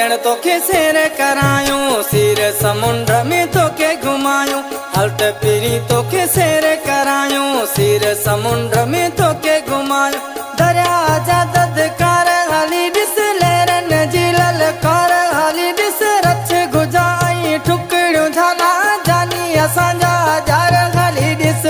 सजण तोखे सैर करायूं सिर समुंड में तोखे घुमायूं हल्ट पीरी तोखे सैर करायूं सिर समुंड में तोखे घुमायूं दरिया जा ददकार हाली ॾिस लहरन जी ललकार हाली ॾिस रच गुजाई ठुकड़ियूं झाला जानी असांजा जार हाली ॾिस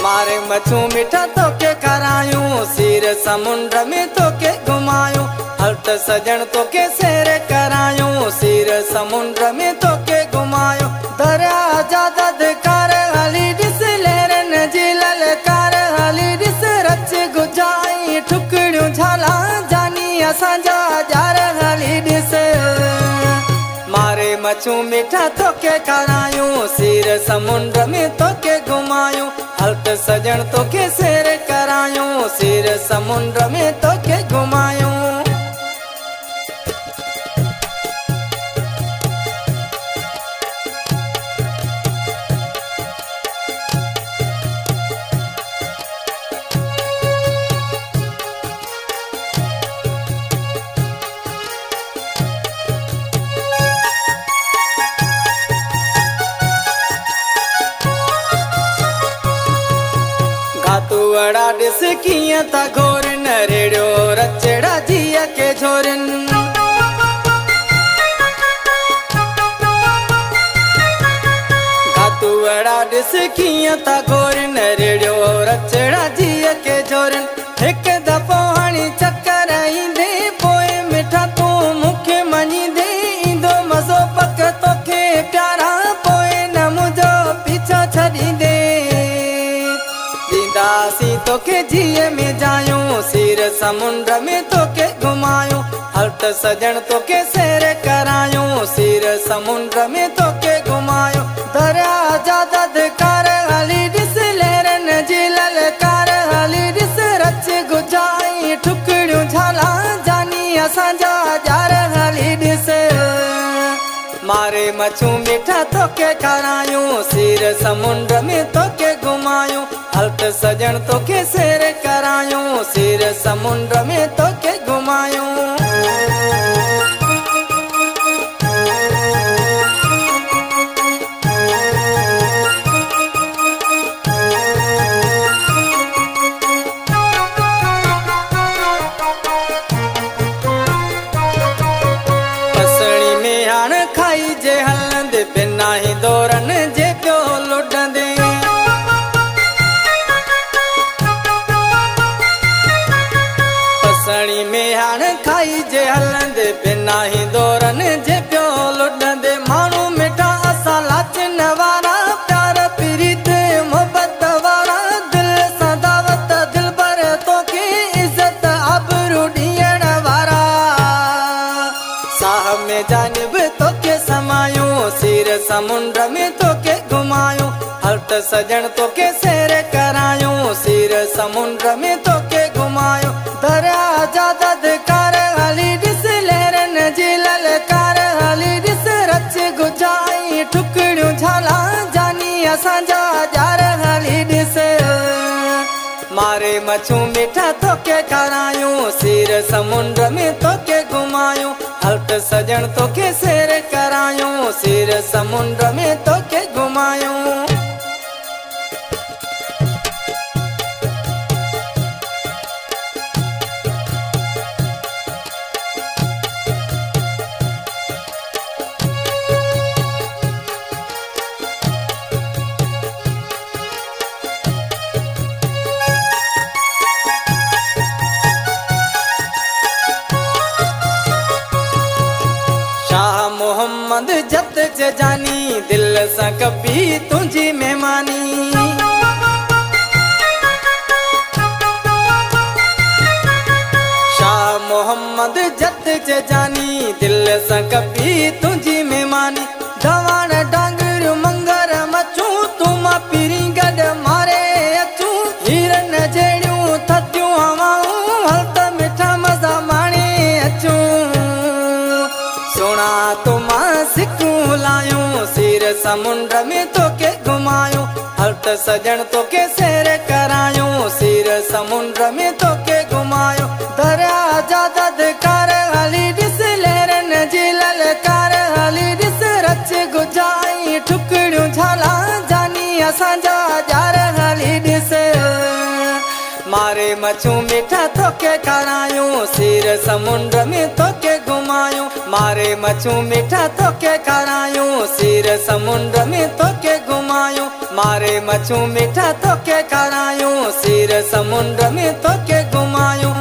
मारे मछू मिठा तोखे खारायूं सिर समुंड में तोखे घुमायूं हल्ट सजण तोखे सैर करायूं सिर समुंड में तोखे घुमायूं दरिया जा ददकार हाली ॾिस लहरन जी ललकार हाली ॾिस रच गुजाई ठुकड़ियूं झाला जानी असांजा जार हाली ॾिस मारे मछू मिठा तोखे खारायूं सिर समुंड में तोखे घुमायूं हल्ट सजण तोखे सैर करायूं सिर समुंड में तोखे घुमायूं तुअड़ा ॾिस कीअं था घोरन रेड़ियो रचड़ा जीअ के झोरन तुअड़ा ॾिस कीअं था घोरन रेड़ियो रचड़ा जीअ के झोरन हिकु दफ़ो हणी चकर ईंदे पोइ मिठा तूं मूंखे मञींदे ईंदो मज़ो पक तोखे प्यारा पोइ न मुंहिंजो पीछो छॾींदे ॾींदासीं तोखे जीअ में जायूं सिर समुंड में तोखे घुमायूं हल्ट सजण तोखे सैर करायूं सिर समुंड में तोखे घुमायूं दरिया जा ददकार हाली ॾिस लहरन जी ललकार हाली ॾिस रच गुजाई ठुकड़ियूं झाला जानी असांजा जार हाली ॾिस मारे मछू मिठा तोखे खारायूं सिर समुंड में तोखे घुमायूं हल्ट सजण तोखे सैर करायूं सिर समुंड में तोखे घुमायूं पसणी में हाण खाई जे हलंदे बिना ही दौरन जे पियो लुॾंदे पसणी में हाण खाई जे हलंदे बिना ही दौरन जे पियो लुॾंदे माण्हू मिठा असां लाचन वारा प्यार प्रीत मोहबत वारा दिल सां दावत दिलबर तोखे इज़त आबरू ॾियण वारा साह में जानिब तोखे समायूं सिर समुंड में तोखे घुमायूं हल्ट सजण तोखे सैर करायूं सिर समुंड में तोखे घुमायूं दरिया जा ददकार हाली ॾिस लहरन जी ललकार हाली ॾिस रच गुजाई ठुकड़ियूं झाला जानी असांजा जार हाली ॾिस मारे मछू मिठा तोखे खारायूं सिर समुंड में तोखे घुमायूं हल्ट सजण तोखे सैर करायूं सिर समुंड में तोखे घुमायूं मोहम्मद जत जानी दिल सां कभी तुझी मेहमानी शाह मोहम्मद जत जानी दिल सां कभी तुझी मेहमानी दवाण डांगरियूं मंगर मचूं तूं मां पीरी गॾु मारे अचूं हीरन जहिड़ियूं थधियूं हवाऊं हल्ट मिठा मज़ा माणे अचूं सोना तो मां सिकूं लायूं सिर समुंड में तोखे घुमायूं हल्ट सजण तोखे सैर करायूं सिर समुंड में तोखे घुमायूं दरिया जा ददकार हाली ॾिस मारे मच्छू मीठा तोके खारायूं सिर समुंड में तोके घुमायूं मारे मच्छू मीठा तोके खारायूं सिर समुंड में तोके घुमायूं मारे मच्छू मीठा तोके खारायूं सिर समुंड में तोके घुमायूं